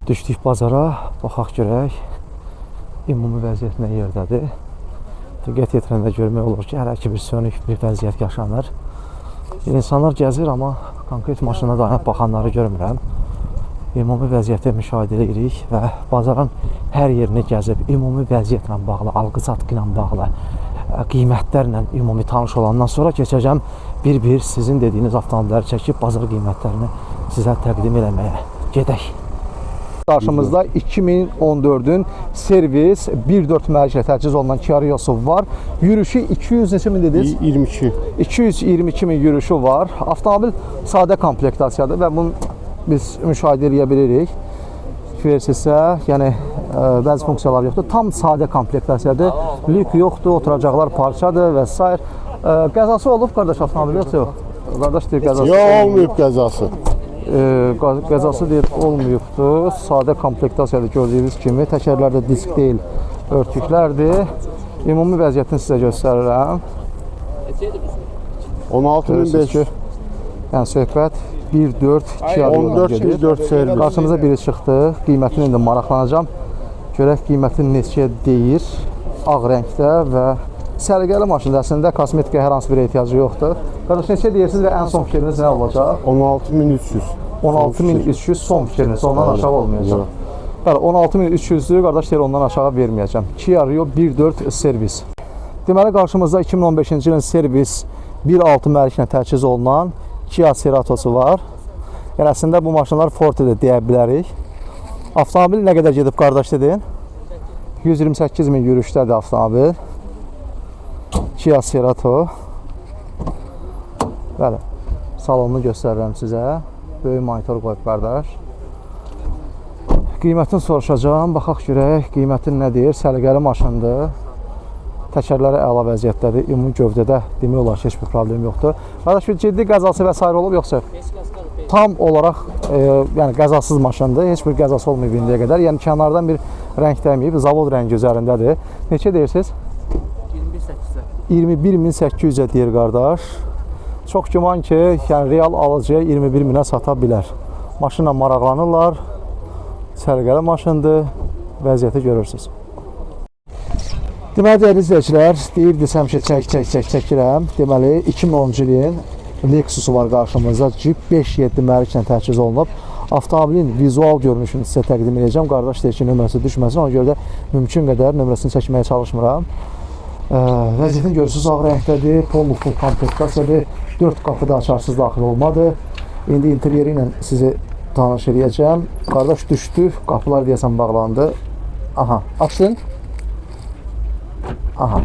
Düşdük bazara, baxaq görək ümumi vəziyyət nə yerdədir. Diqqət yetirəndə görmək olur ki, hələ ki bir sönük bir vəziyyət yaşanır. İnsanlar gəzir, amma konkret maşına dayanıb baxanları görmürəm. Ümumi vəziyyəti müşahidə edirik və bazarın hər yerini gəzib, ümumi vəziyyətlə bağlı, alqı-satqı ilə bağlı, qiymətlərlə ümumi tanış olandan sonra keçəcəm bir-bir sizin dediyiniz avtomobilləri çəkib bazar qiymətlərini sizə təqdim eləməyə. Gedək. Qarşımızda 2014-ün servis 1.4 mühərriklə təchiz olunan Kia Rio-su var. Yürüşü 200 neçə min dediniz? 22. 222 min yürüşü var. Avtomobil sadə komplektasiyadır və bunu biz müşahidə edə bilirik. Versiya, yəni bəzi funksiyalar yoxdur. Tam sadə komplektasiyadır. Lük yoxdur, oturacaqlar parçadır və s. Qəzası olub qardaş avtomobil yoxsa yox? Qardaş deyir qəzası. Yox, olmayıb qəzası. Qəzası deyir olmayıbdır. Sadə komplektasiyadır gördüyünüz kimi. Təkərlərdə disk deyil, örtüklərdir. Ümumi vəziyyətini sizə göstərirəm. 16.500. Yəni söhbət 1.4 Kia Rio-dan gedir. 14.4 servis. Qarşımıza biri çıxdı. Qiymətini indi maraqlanacam. Görək qiyməti neçəyə deyir. Ağ rəngdə və səliqəli maşındır. Əslində kosmetikaya hər hansı bir ehtiyacı yoxdur. Qardaş, neçə deyirsiniz və ən son fikriniz nə olacaq? 16.300. 16.300 son fikriniz, ondan aşağı olmayacaq. Bəli, 16.300-dür, qardaş deyir, ondan aşağı verməyəcəm. Kia Rio 1.4 servis. Deməli, qarşımızda 2015-ci ilin servis 1.6 mühərriklə təchiz olunan Kia Cerato'su var. Yəni, əslində bu maşınlar Forte-də deyə bilərik. Avtomobil nə qədər gedib, qardaş dedin? 128 min yürüşdədir avtomobil. Kia Cerato. Bəli, salonunu göstərirəm sizə. Böyük monitor qoyub qardaş. Qiymətini soruşacağım. Baxaq görək, qiymətin nə deyir? Səliqəli maşındır. Təkərləri əla vəziyyətdədir. Ümumi gövdədə demək olar ki, heç bir problem yoxdur. Qardaş, bir ciddi qəzası və s. olub yoxsa? Tam olaraq yəni qəzasız maşındır. Heç bir qəzası olmayıb indiyə qədər. Yəni kənardan bir rəng dəyməyib. Zavod rəngi üzərindədir. Neçə deyirsiniz? 21.800-ə deyir qardaş. Çox güman ki, yəni real alıcıya 21 minə sata bilər. Maşınla maraqlanırlar. Səliqəli maşındır. Vəziyyəti görürsünüz. Deməli, dəyərli izləyicilər, deyirdisəm ki, çəkirəm. Deməli, 2010-cu ilin Lexusu var qarşımızda. Jeep 5.7 mühərriklə təchiz olunub. Avtomobilin vizual görünüşünü sizə təqdim edəcəm. Qardaş deyir ki, nömrəsi düşməsin. Ona görə də mümkün qədər nömrəsini çəkməyə çalışmıram. Vəziyyətini görürsünüz, ağ rəngdədir, full komplektasiyadır, 4 qapıda açarsız daxil olmadı. İndi interyeri ilə sizi tanış edəcəm. Qardaş düşdü, qapılar deyəsən bağlandı. Aha, açsın. Aha,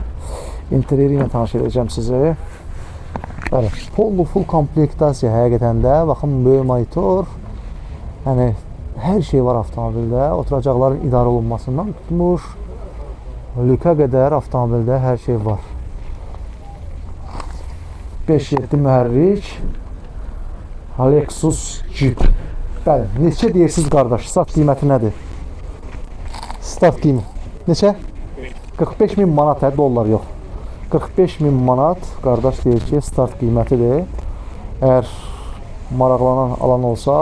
interyeri ilə tanış edəcəm sizi. Bəli, full komplektasiya həqiqətən də, baxın, böyük monitor. Yəni, hər şey var avtomobildə, oturacaqların idarə olunmasından tutmuş. Lüka qədər avtomobildə hər şey var. 5.7 mühərrik Lexus Jeep. Bəli, neçə deyirsiniz qardaş? Start qiyməti nədir? Start qiymət neçə? 45 min manat, dollar yox. 45 min manat qardaş deyir ki, start qiymətidir. Əgər maraqlanan alan olsa,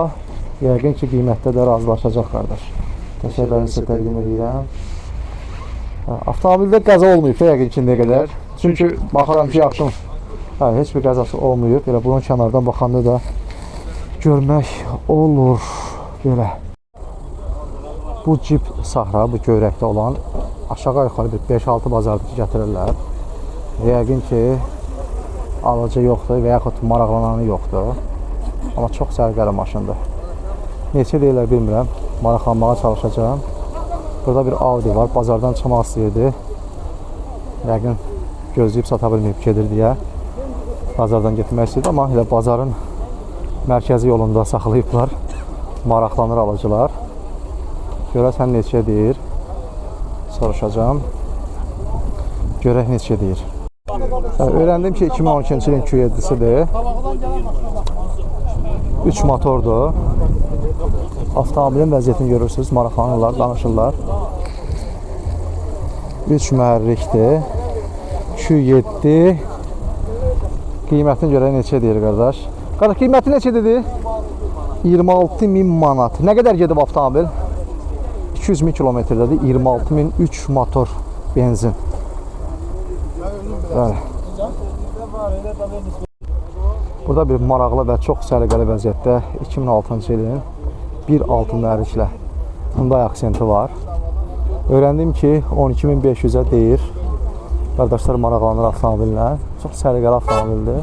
yəqin ki, qiymətdə də razılaşacaq qardaş. Təşəkkürlərimi sizə təqdim edirəm. Avtomobildə qəza olmayıb yəqin ki, nə qədər. Çünki baxıram ki, yaxşın. Heç bir qəzası olmayıb. Elə bunun kənardan baxanda da görmək olur. Belə. Bu Jeep Sahra, bu göyrəkdə olan aşağı yuxarı bir 5-6 bazarda gətirirlər. Yəqin ki, alıcı yoxdur və yaxud maraqlananı yoxdur. Amma çox səliqəli maşındır. Neçə deyirlər bilmirəm. Maraqlanmağa çalışacağım. Burada bir Audi var, bazardan çıxmaq istəyirdi. Yəqin gözləyib sata bilməyib gedir deyə bazardan getmək istəyirdi, amma elə bazarın mərkəzi yolunda saxlayıblar. Maraqlanır alıcılar. Görəsən neçə deyir. Soruşacağım. Görək neçə deyir. Öyrəndim ki, 2012-ci ilin Q7-sidir. 3 motordur. Avtomobilin vəziyyətini görürsünüz, maraqlanırlar, danışırlar. 3 mühərrikdir. Q7. Qiymətini görə neçə deyir qardaş? Qardaş, qiyməti neçə dedi? 26 min manat. Nə qədər gedib avtomobil? 200 min kilometrdədir. 26.003 motor benzin. Bəli. Burada bir maraqlı və çox səliqəli vəziyyətdə 2006-cı ilin 1.6 mühərriklə Hyundai aksenti var. Öyrəndim ki 12.500-ə deyir. Qardaşlar maraqlanır avtomobillə. Çox səliqəli avtomobildir.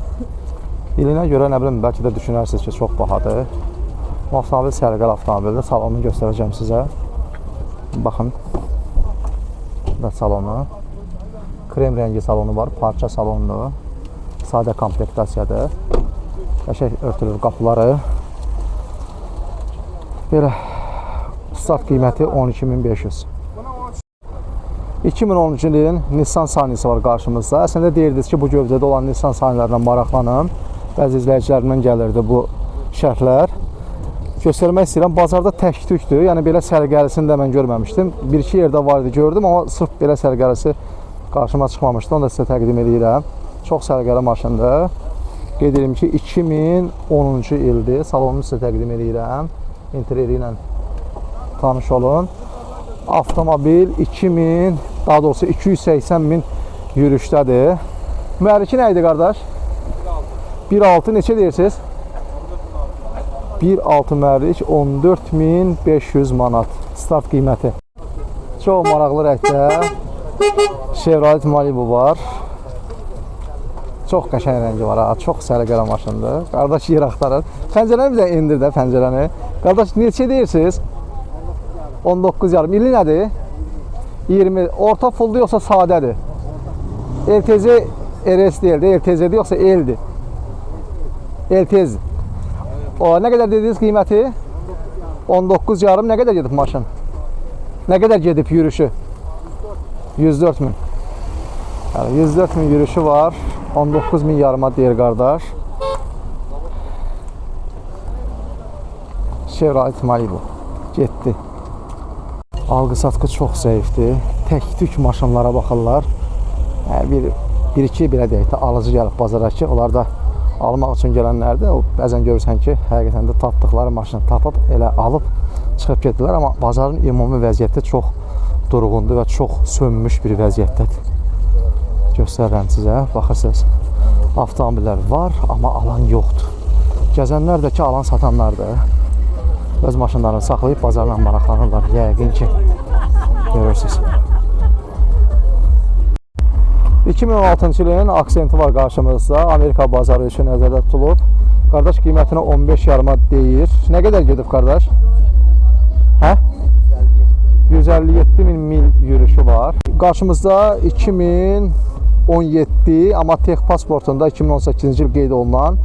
İlinə görə nə bilim bəlkə də düşünərsiniz ki çox bahadır. Bu avtomobil səliqəli avtomobildir. Salonunu göstərəcəm sizə. Baxın. Bu salonu. Krem rəngi salonu var. Parça salonlu. Sadə komplektasiyadır. Qəşəng örtülür qapıları. Belə start qiyməti 12.500. 2010-cu ilin Nissan Sunny'si var qarşımızda. Əslində deyirdiniz ki, bu gövdədə olan Nissan Sunny'lərlə maraqlanım. Bəzi izləyicilərimdən gəlirdi bu şərhlər. Göstərmək istəyirəm. Bazarda tək-tükdür. Yəni belə səliqəlisini də mən görməmişdim. Bir-iki yerdə var idi, gördüm, amma sırf belə səliqəlisi qarşıma çıxmamışdı. Onu da sizə təqdim edirəm. Çox səliqəli maşındır. Qeyd edim ki, 2010-cu ildir. Salonunu sizə təqdim edirəm. İnterieri ilə tanış olun. Avtomobil 280 min yürüşdədir. Mühərriki nə idi qardaş? 1.6 neçə deyirsiniz? 1.6 mühərrik 14.500 manat start qiyməti. Çox maraqlı rəngdə Chevrolet Malibu var. Çox qəşəng rəngi var, çox səliqəli maşındır. Qardaş yer axtarır. Pəncərəni bir də indir də pəncərəni. Qardaş neçə deyirsiniz? 19,5. İli nədir? 20. Orta fulldur yoxsa sadədir? LTZ RS deyildi, LTZ'dir yoxsa L'dir? LTZ. O, nə qədər dediniz qiyməti? 19,5. Nə qədər gedib maşın? Nə qədər gedib yürüyüşü? 104 min. Yəni, 104 min yürüyüşü var. 19 min yarıma deyir qardaş. Chevrolet Malibu. Getdi. Alqı-satqı çox zəifdir. Tək-tük maşınlara baxırlar. Bir-iki belə deyək də alıcı gəlib bazara ki, onlar da almaq üçün gələnlərdə bəzən görürsən ki, həqiqətən də tapdıqları maşını tapıb elə alıb çıxıb gedirlər. Amma bazarın ümumi vəziyyəti çox durğundur və çox sönmüş bir vəziyyətdədir. Göstərirəm sizə, baxırsınız. Avtomobillər var, amma alan yoxdur. Gəzənlər də ki, alan satanlardır. Öz maşınlarını saxlayıb bazarla maraqlanırlar, yəqin ki, görürsünüz. 2016-cı ilin aksenti var qarşımızda. Amerika bazarı üçün nəzərdə tutulub. Qardaş qiymətinə 15,5 deyir. Nə qədər gedib qardaş? Hə? 157 min mil yürüyüşü var. Qarşımızda 2017, amma Tex pasportunda 2018-ci il qeyd olunan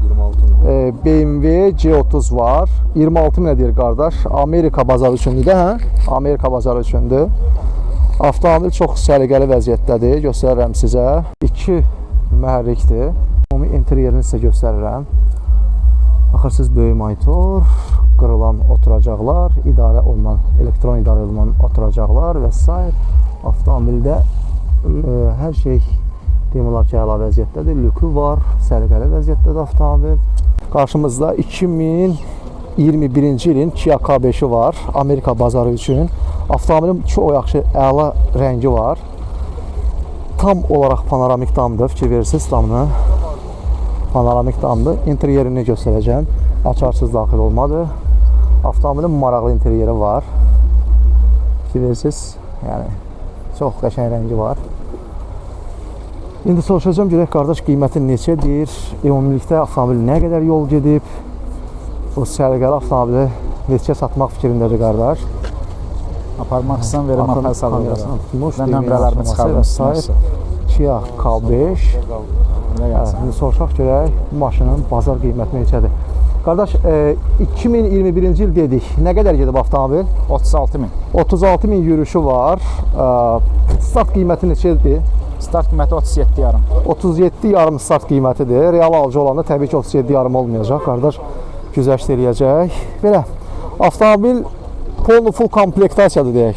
BMW C30 var. 26 minə deyir qardaş. Amerika bazarı üçündür də, hə? Amerika bazarı üçündür. Avtomobil çox səliqəli vəziyyətdədir. Göstərirəm sizə. 2 mühərrikdir. Ümumi interyerini sizə göstərirəm. Baxırsınız, böyük monitor, qırılan oturacaqlar, idarə olunan, elektron idarə olunan oturacaqlar və s. Avtomobildə hər şey deyim olar ki, əla vəziyyətdədir. Lükü var, səliqəli vəziyyətdədir avtomobil. Qarşımızda 2021-ci ilin Kia K5-i var, Amerika bazarı üçün. Avtomobilin çox yaxşı, əla rəngi var. Tam olaraq panoramik damdır, fikir verirsiniz damını. Panoramik damdır. İnteryerini göstərəcəm. Açarsız daxil olmadı. Avtomobilin maraqlı interyeri var. Fikir verirsiniz, yəni çox qəşəng rəngi var. İndi soruşacağım, görək qardaş qiyməti neçədir? Ümumilikdə avtomobil nə qədər yol gedib? Bu səliqəli avtomobili neçə satmaq fikrindədir qardaş? Aparmaq istəyən verim, apar salırlar. Və nömrələrimi çıxarmışsınız. Kia K5. Şimdi soruşaq görək, bu maşının bazar qiyməti neçədir? Qardaş, 2021-ci il dedik. Nə qədər gedib avtomobil? 36 min. 36 min yürüyüşü var. Start qiyməti neçədir? Start qiyməti 37,5. 37,5 start qiymətidir. Real alıcı olanda təbii ki 37,5 olmayacaq. Qardaş güzəşt eləyəcək. Belə, avtomobil full komplektasiyadır deyək.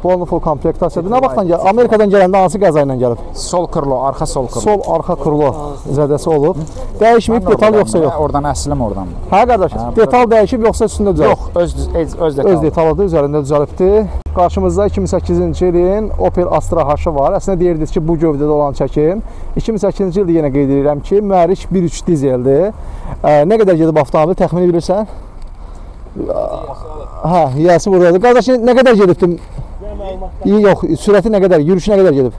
Full komplektasiyadır. Nə vaxtdan gəlib? Amerikadan gələndə hansı qəza ilə gəlib? Sol krilo, arxa sol krilo. Sol arxa krilo zədəsi olub. Dəyişməyib, detal yoxsa yox? Oradan əslim oradan. Hə qardaş, detal dəyişib yoxsa üstündə düzəlib? Yox, öz detalı. Öz detalıdır, üzərində düzəlibdir. Qarşımızda 2008-ci ilin Opel Astra H-ı var. Əslində deyirdiniz ki, bu gövdədə olan çəkim. 2008-ci ildə yenə qeyd edirəm ki, mühərrik 1.3 dizeldir. Nə qədər gedib avtomobil, təxmini bilirsən? Hə, yiyəsi buradadır. Qardaş, nə qədər gedibdim? Yox, sürəti nə qədər, yürüyüşü nə qədər gedib?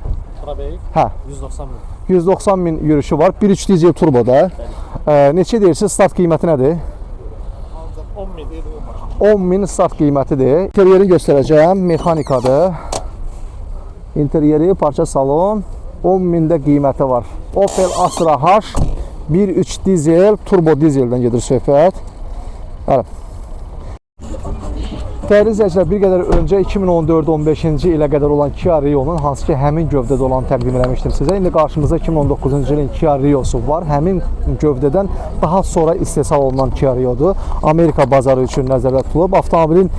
Hə. 190 min. 190 min yürüyüşü var. 1.3 dizel turboda. Neçə deyirsiniz, start qiyməti nədir? 10 min deyil. 10 min start qiymətidir. İnteryeri göstərəcəm, mexanikadır. İnteryeri, parça salon 10 mində qiyməti var. Opel Astra H 1.3 dizel, turbo dizeldən gedir söhbət. Bəli. Dəyərli izləyicilər, bir qədər öncə 2014-15-ci ilə qədər olan Kia Rio-nun, hansı ki həmin gövdədə olan təqdim eləmişdim sizə. İndi qarşımızda 2019-cu ilin Kia Rio-su var. Həmin gövdədən daha sonra istehsal olunan Kia Rio-dur. Amerika bazarı üçün nəzərdə tutulub. Avtomobilin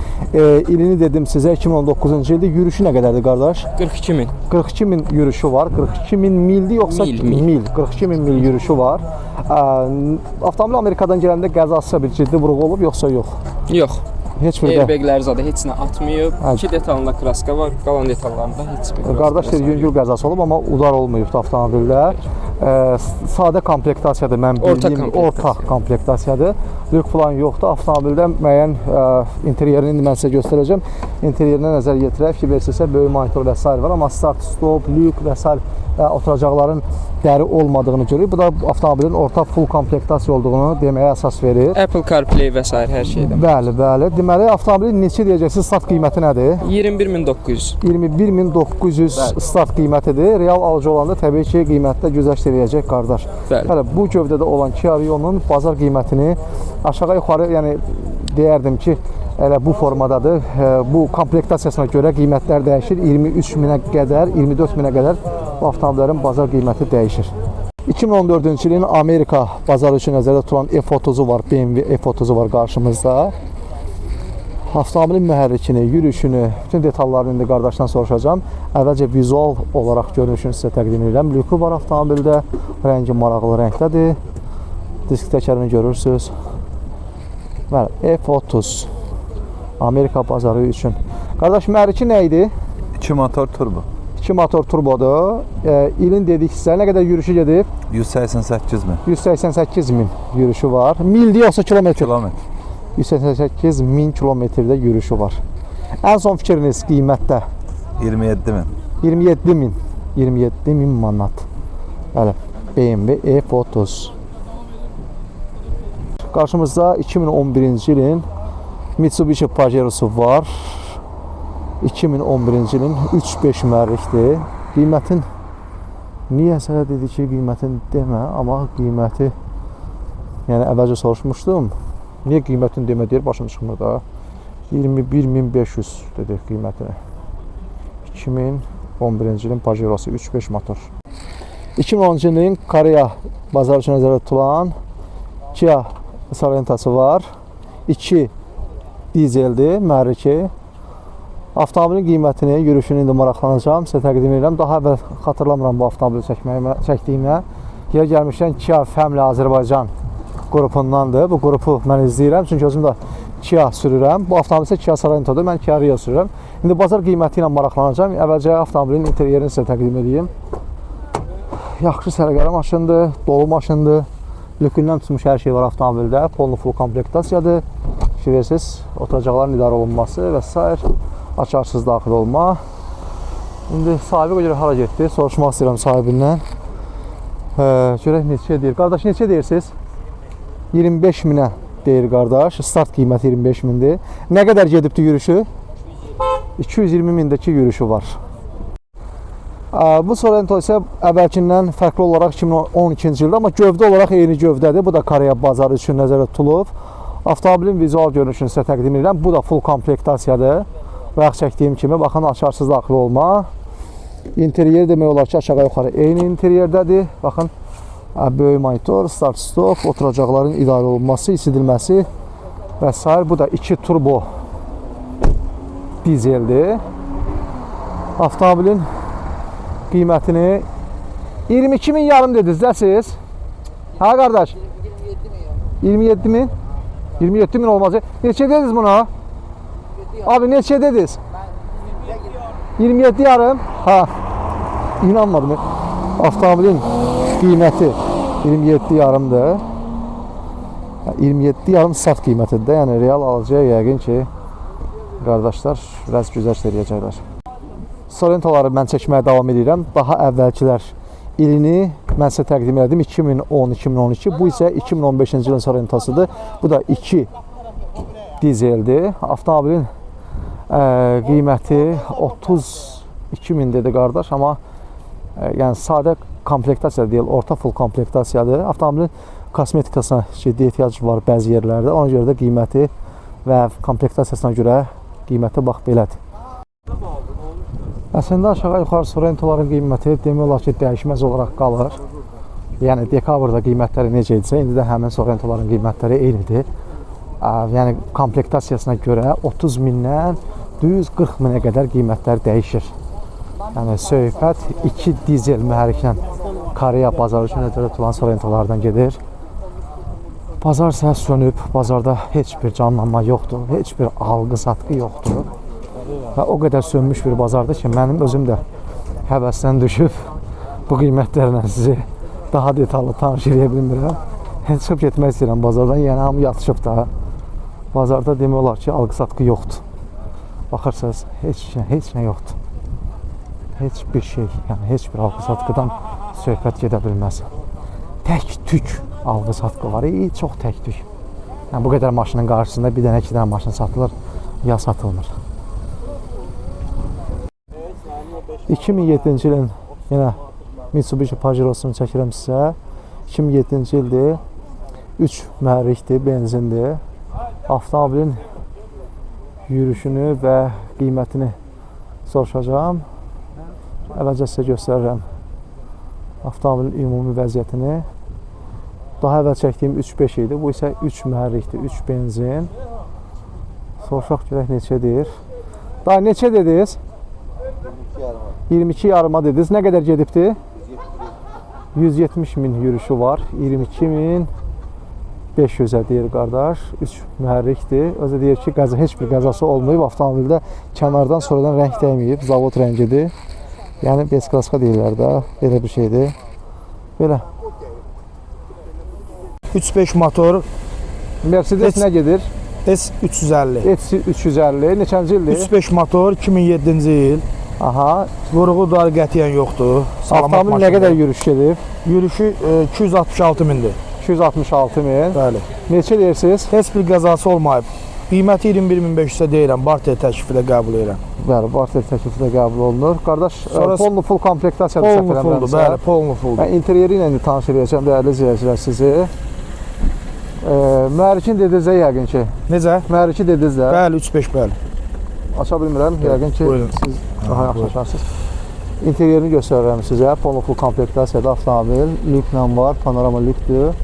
ilini dedim sizə, 2019-cu ildə yürüyüşü nə qədərdir qardaş? 42 min. 42 min yürüyüşü var. 42 min mildi yoxsa mil? 42 min mil yürüyüşü var. Avtomobil Amerikadan gələndə qəzası bir ciddi vuruq olub yoxsa yox? Yox. Heç bir də. Airbaglər zadı heç nə atmayıb. 2 detalında kraska var, qalan detallarında heç bir. Qardaş deyir, yüngül qəzası olub, amma udar olmayıbdı avtomobildə. Sadə komplektasiyadır, mən bildiyim orta komplektasiyadır. Lük falan yoxdur. Avtomobildə müəyyən interyerini indi mən sizə göstərəcəm. Interyerinə nəzər yetirək ki, versiyası böyük monitor və s. var, amma start, stop, lük və s. oturacaqların dəri olmadığını görürük. Bu da avtomobilin orta full komplektasiya olduğunu deməyə əsas verir. Apple CarPlay və s. hər şeydə. Bəli, bəli. Deməli, avtomobilin neçə deyəcəksiniz, start qiyməti nədir? 21900. 21900 start qiymətidir. Real alıcı olanda təbii ki, qiymətdə güzəşt qardaş. Bəli. Bu gövdədə olan Kia Rio-nun bazar qiymətini aşağı yuxarı, yəni deyərdim ki, elə bu formadadır. Bu komplektasiyasına görə qiymətlər dəyişir. 23 minə qədər, 24 minə qədər bu avtomobillərin bazar qiyməti dəyişir. 2014-cü ilin Amerika bazarı üçün nəzərdə tutulan F30-u var, BMW F30-u var qarşımızda. Avtomobilin mühərrikini, yürüyüşünü, bütün detallarını indi qardaşdan soruşacağım. Əvvəlcə vizual olaraq görünüşünü sizə təqdim edirəm. Lükü var avtomobildə, rəngi maraqlı rəngdədir. Disk təkərini görürsünüz. F30 Amerika bazarı üçün. Qardaş, mühərriki nə idi? 2 motor turbo. 2 motor turbodur. İlin dedik sizə, nə qədər yürüyüşü gedib? 188 min. 188 min yürüyüşü var. Mildi yoxsa kilometr? Kilometr. 188 min kilometrdə yürüyüşü var. Ən son fikriniz qiymətdə? 27 min. 27 min. 27 min manat. Bəli, BMW F30. Qarşımızda 2011-ci ilin Mitsubishi Pajero'su var. 2011-ci ilin 3.5 mühərrikdir. Qiymətin niyəsə dedi ki, qiymətin demə, amma qiyməti, yəni əvvəlcə soruşmuşdum. Niyə qiymətin demə deyir, başım çıxmır da. 21.500 dedi qiymətini. 2011-ci ilin Pajero'su 3.5 motor. 2010-cu ilin Koreya bazarı üçün nəzərdə tutulan Kia Sorenta'sı var. 2 dizeldir, mühərriki. Avtomobilin qiymətini, yürüyüşünü indi maraqlanacağım, sizə təqdim edirəm. Daha əvvəl xatırlamıram bu avtomobili çəkdiyimə. Yer gəlmişdən Kia Family Azərbaycan qrupundandır. Bu qrupu mən izləyirəm, çünki özüm də Kia sürürəm. Bu avtomobil isə Kia Sorenta'dır, mən Kia Rio sürürəm. İndi bazar qiyməti ilə maraqlanacağım. Əvvəlcə avtomobilin interyerini sizə təqdim edeyim. Yaxşı sərgəli maşındır, dolu maşındır. Lükündən tutmuş hər şey var avtomobildə. Polnu full komplektasiyadır. Şiversiz oturacaqların idarə olunması və s. Açarsız daxil olma. İndi sahibi görə hara getdi? Soruşmaq istəyirəm sahibindən. Görək neçə deyir. Qardaş, neçə deyirsiniz? 25 minə deyir qardaş. Start qiyməti 25 mindir. Nə qədər gedibdi yürüyüşü? 220 mindəki yürüyüşü var. Bu Sorento isə əvvəlkindən fərqli olaraq 2012-ci ildə, amma gövdə olaraq eyni gövdədir. Bu da Koreya bazarı üçün nəzərdə tutulub. Avtomobilin vizual görünüşünü sizə təqdim edirəm. Bu da full komplektasiyadır. Bayaq çəkdiyim kimi, baxın, açarsız daxil olma. İnteryer demək olar ki, aşağı yuxarı eyni interyerdədir. Baxın, böyük monitor, start stop, oturacaqların idarə olunması, isidilməsi və s. Bu da 2 turbo dizeldir. Avtomobilin qiymətini 22 min yarım dediniz də siz? Hə qardaş? 27 min? 27 min olmaz. Neçə dediniz buna? Abi neçə dediniz? 27 yarım. Ha. İnanmadım. Avtomobilin qiyməti 27 yarımdır. 27 yarım sat qiymətidir. Yəni real alıcıya yəqin ki qardaşlar biraz güzəşt eləyəcəklər. Sorrentoları mən çəkməyə davam edirəm. Daha əvvəlkilər ilini mən sizə təqdim edim 2010-2012. Bu isə 2015-ci ilin Sorrentosıdır. Bu da 2 dizeldir. Avtomobilin qiyməti 32 min dedi qardaş, amma yəni sadə komplektasiya deyil, orta full komplektasiyadır. Avtomobilin kosmetikasına ciddi ehtiyac var bəzi yerlərdə. Ona görə də qiyməti və komplektasiyasına görə qiyməti bax belədir. Əslində aşağı yuxarı Sorrentoların qiyməti demək olar ki, dəyişməz olaraq qalır. Yəni dekabrda qiymətləri necə idisə, indi də həmin Sorrentoların qiymətləri eynidir. Yəni komplektasiyasına görə 30 mindən düz 40 minə qədər qiymətlər dəyişir. Yəni söhbət 2 dizel mühərriklə Koreya bazarı üçün ötürü tutulan Sorrentolardan gedir. Bazar isə sönüb, bazarda heç bir canlanma yoxdur, heç bir alqı-satqı yoxdur. Və o qədər sönmüş bir bazardır ki, mənim özüm də həvəsdən düşüb bu qiymətlərlə sizi daha detallı tanış edə bilmirəm. Çıxıb getmək istəyirəm bazardan, yəni hamı yatışıb da. Bazarda demək olar ki, alqı-satqı yoxdur. Baxırsınız, heç nə yoxdur. Heç bir şey, yəni heç bir alqı-satqıdan söhbət gedə bilməz. Tək-tük alqı-satqı var, çox tək-tük. Yəni bu qədər maşının qarşısında bir dənə, 2 dənə maşın satılır, ya satılmır. 2007-ci ilin yenə Mitsubishi Pajerosunu çəkirəm sizə. 2007-ci ildir, 3 mühərrikdir, benzindir. Avtomobilin yürüşünü və qiymətini soruşacağım. Əvvəlcə sizə göstərirəm avtomobilin ümumi vəziyyətini. Daha əvvəl çəkdiyim 3.5 idi, bu isə 3 mühərrikdir, 3 benzin. Soruşaq görək neçədir. Daha neçə dediniz? 22 yarıma dediniz. Nə qədər gedibdir? 170 min yürüşü var. 22 min 500'ə deyir qardaş. 3 mühərrikdir. Özü deyir ki, heç bir qəzası olmayıb. Avtomobildə kənardan sonradan rəng dəyməyib. Zavod rəngidir. Yəni B-klaska deyirlər də. Belə bir şeydir. Belə. 3.5 motor. Mercedes nə gedir? S350. S350. Neçənci ildir? 3.5 motor, 2007-ci il. Aha. Vuruğu da qətiyyən yoxdur. Avtomobil nə qədər yürüş gedib? Yürüşü 266 mindir. 266 min. Bəli. Neçə deyirsiniz? Heç bir qəzası olmayıb. Qiyməti 21.500-ə deyirəm, barter təklifi də qəbul edirəm. Bəli, barter təklifi də qəbul olunur. Qardaş, polnu full komplektasiyadır səhv eləmirəmsə. Polnu fulldur, bəli, polnu fulldur. Mən interyeri ilə tanış edəcəm, dəyərli izləyicilər sizi. Mühərrikin dediniz də yəqin ki. Necə? Mühərriki dediniz də. Bəli, 3.5 bəli. Aça bilmirəm, yəqin ki siz daha yaxşı açarsınız. İnteryerini göstərirəm sizə. Polnu full komplektasiyadır avtomobil. Lüklə var, panorama lükdür.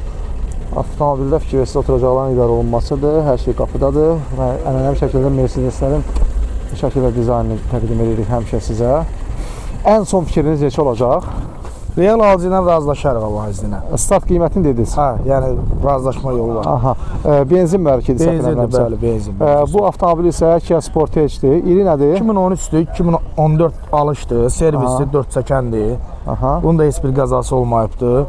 Avtomobildə fikirsiz oturacaqların idarə olunmasıdır. Hər şey qapıdadır. Və ənənəvi şəkildə Mercedeslərin bu şəkildə dizaynını təqdim edirik həmişə sizə. Ən son fikriniz neçə olacaq? Real alıcı ilə razılaşarıq Allah izni ilə. Start qiymətini dediniz. Hə, yəni razılaşma yolu var. Aha. Benzin mühərrikidir səhv eləmirəmsə. Bəli, benzin. Bu avtomobil isə Kia Sportage-dir. İli nədir? 2013-dür, 2014 alışdır, servisdir, 4 çəkəndir. Aha. Bunun da heç bir qəzası olmayıbdır.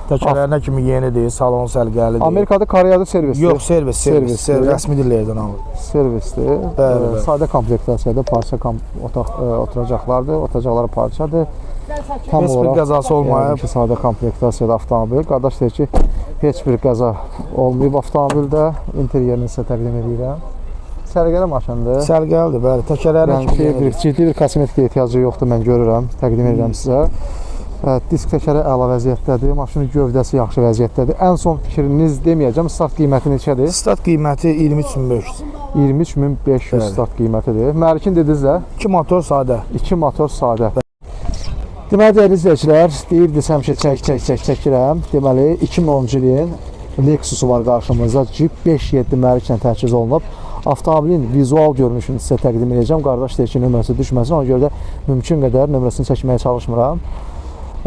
Təkərlərinə kimi yenidir, salon səliqəlidir. Amerikada Koreyada servisdir. Yox, servis, rəsmi dillərdən alır. Servisdir. Bəli. Sadə komplektasiyadır, parça oturacaqlardır, oturacaqları parçadır. Tam heç bir qəzası olmayıb. Yəni, sadə komplektasiyadır avtomobil. Qardaş deyir ki, heç bir qəza olmayıb avtomobildə. Interyerini sizə təqdim edirəm. Səliqəli maşındır. Səliqəlidir, bəli. Təkərlərinə kimi yenidir. Ciddi bir kosmetika ehtiyacı yoxdur, mən görürəm, təqdim edirəm sizə. Disk təkəri əla vəziyyətdədir, maşının gövdəsi yaxşı vəziyyətdədir. Ən son fikriniz deməyəcəm, start qiyməti neçədir? Start qiyməti 23.500. 23.500 start qiymətidir. Mühərrikin dediniz də? 2 motor sadə. 2 motor sadə. Deməli, dəyərli izləyicilər, deyirdiz həmişə çəkirəm. Deməli, 2010-cu ilin Lexusu var qarşımızda. Jeep 5.7 mühərriklə təchiz olunub. Avtomobilin vizual görünüşünü sizə təqdim edəcəm. Qardaş deyir ki, nömrəsi düşməsin. Ona görə də mümkün qədər nömrəsini çəkməyə çalışmıram.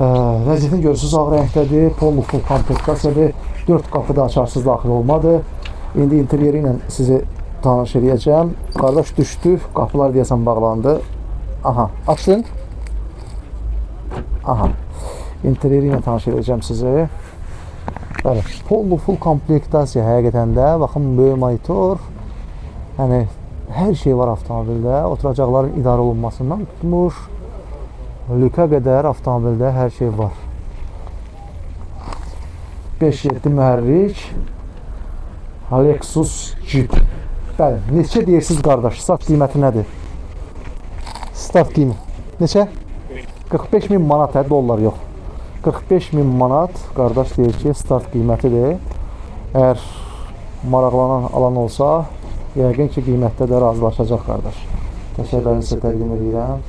Vəziyyətini görürsünüz, ağ rəngdədir, pollu full komplektasiyadır, 4 qapıda açarsız daxil olmadır. İndi interyeri ilə sizi tanış edəcəm. Qardaş düşdü, qapılar deyəsən bağlandı. Aha, açın. Aha. İnterieri ilə tanış edəcəm sizə. Bəli, full komplektasiya həqiqətən də. Baxın, böyük monitor. Yəni, hər şey var avtomobildə. Oturacaqların idarə olunmasından tutmuş. Lüka qədər avtomobildə hər şey var. 5.7 mühərrik. Lexus Jeep. Bəli, neçə deyirsiniz qardaş? Start qiyməti nədir? Start qiymət. Neçə? 45.000 manat, dollar yox. 45.000 manat qardaş deyir ki, start qiymətidir. Əgər maraqlanan alan olsa, yəqin ki, qiymətdə də razılaşacaq qardaş. Təşəkkürlər sizə təqdim edirəm.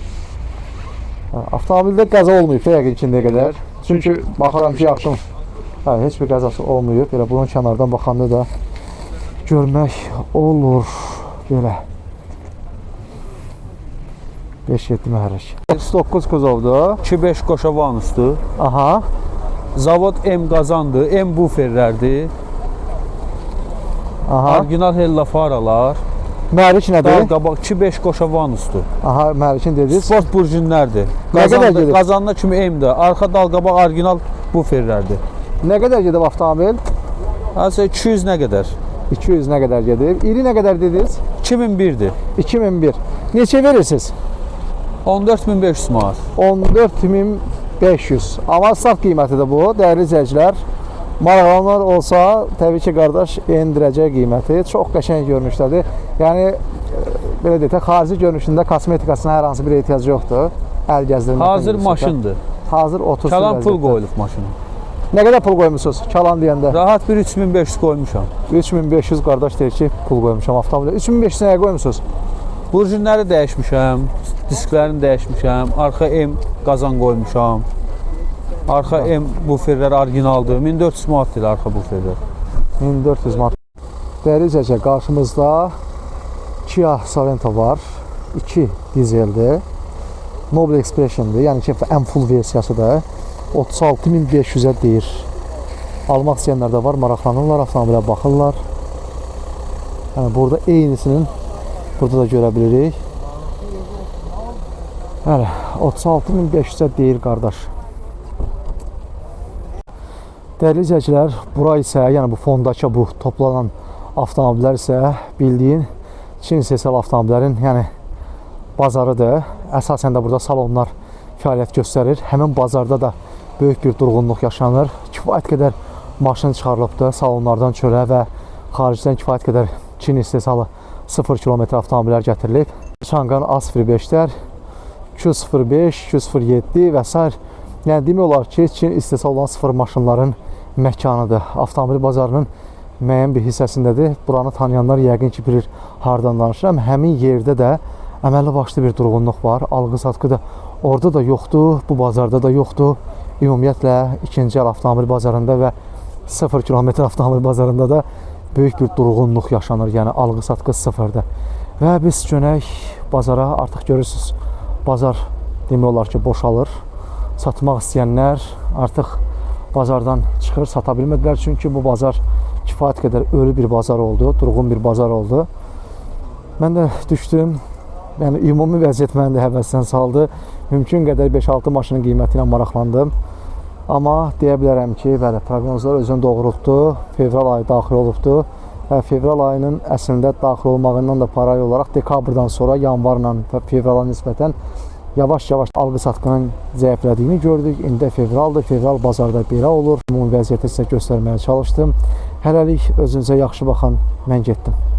Avtomobildə qəza olmayıb yəqin ki, nə qədər. Çünki baxıram ki, yaxşım. Heç bir qəzası olmayıb. Elə bunun kənardan baxanda da görmək olur. Belə. 5.7 mühərrik. 9 kuzovdur. 2.5 qoşa vanusdur. Aha. Zavod M qazandır, M buferlərdir. Aha. Orijinal hella faralar. Mühərrik nədir? Dal qabaq 2.5 qoşa vanusdur. Aha, mühərrikin dediniz. Sport burjinlərdir. Nə qədər gedir? Qazanına kimi M-dir. Arxa dal qabaq orijinal buferlərdir. Nə qədər gedib avtomobil? Həsə 200 nə qədər? 200 nə qədər gedib? İri nə qədər dediniz? 2001-dir. 2001. Neçə verirsiniz? 14.500 manat. 14.500. Amma start qiymətidir bu, dəyərli izləyicilər. Maraqlananlar olsa, təbii ki, qardaş, endirəcək qiyməti. Çox qəşəng görünüşdədir. Yəni, belə deyək, xarici görünüşündə kosmetikasına hər hansı bir ehtiyac yoxdur. Əl gəzdirməkdən. Hazır maşındır. Hazır otursun. Kalan pul qoyulub maşına. Nə qədər pul qoymuşsunuz kalan deyəndə? Rahat bir 3500 qoymuşam. 3500 qardaş deyir ki, pul qoymuşam avtomobilə. 3500 nəyə qoymuşsunuz? Burjinləri dəyişmişəm, disklərini dəyişmişəm, arxa M qazan qoymuşam. Arxa M buferlər orijinaldır. 1400 manatdır arxa buferlər. 1400 manat. Dəyərli izləyicilər, qarşımızda Kia Sorento var. 2 dizeldir. Noble Expression'dir. Yəni ki, ən full versiyasıdır. 36.500-ə deyir. Almaq istəyənlər də var, maraqlanırlar, avtomobilə baxırlar. Yəni, burada eynisinin burada da görə bilirik. Hələ, 36.500-ə deyir qardaş. Dəyərli izləyicilər, bura isə, yəni bu fondakı bu toplanan avtomobillər isə bildiyin Çin istehsal avtomobillərin, yəni bazarıdır. Əsasən də burada salonlar fəaliyyət göstərir. Həmin bazarda da böyük bir durğunluq yaşanır. Kifayət qədər maşın çıxarılıbdır salonlardan çölə və xaricdən kifayət qədər Çin istehsalı 0 kilometr avtomobillər gətirilib. Çanqan A05-lər, Q05, Q07 və s. Yəni demək olar ki, Çin istehsal olan 0 maşınların məkanıdır. Avtomobil bazarının müəyyən bir hissəsindədir. Buranı tanıyanlar yəqin ki, bilir hardan danışıram. Həmin yerdə də əməlli başlı bir durğunluq var. Alqı-satqı da orada da yoxdur, bu bazarda da yoxdur. Ümumiyyətlə, ikinci əl avtomobil bazarında və 0 kilometr avtomobil bazarında da böyük bir durğunluq yaşanır. Yəni, alqı-satqı sıfırdır. Və biz dönək bazara, artıq görürsünüz, bazar demək olar ki, boşalır. Satmaq istəyənlər artıq bazardan çıxır, sata bilmədilər. Çünki bu bazar kifayət qədər ölü bir bazar oldu, durğun bir bazar oldu. Mən də düşdüm. Yəni, ümumi vəziyyət məni də həvəsdən saldı. Mümkün qədər 5-6 maşının qiyməti ilə maraqlandım. Amma deyə bilərəm ki, bəli, proqnozlar özünü doğrultdu. Fevral ayı daxil olubdu. Və fevral ayının əslində daxil olmağından da paralel olaraq dekabrdan sonra yanvarla və fevrala nisbətən yavaş-yavaş alqı-satqının zəiflədiyini gördük. İndi fevraldır. Fevral bazarda belə olur. Ümumi vəziyyəti sizə göstərməyə çalışdım. Hələlik özünüzə yaxşı baxın. Mən getdim.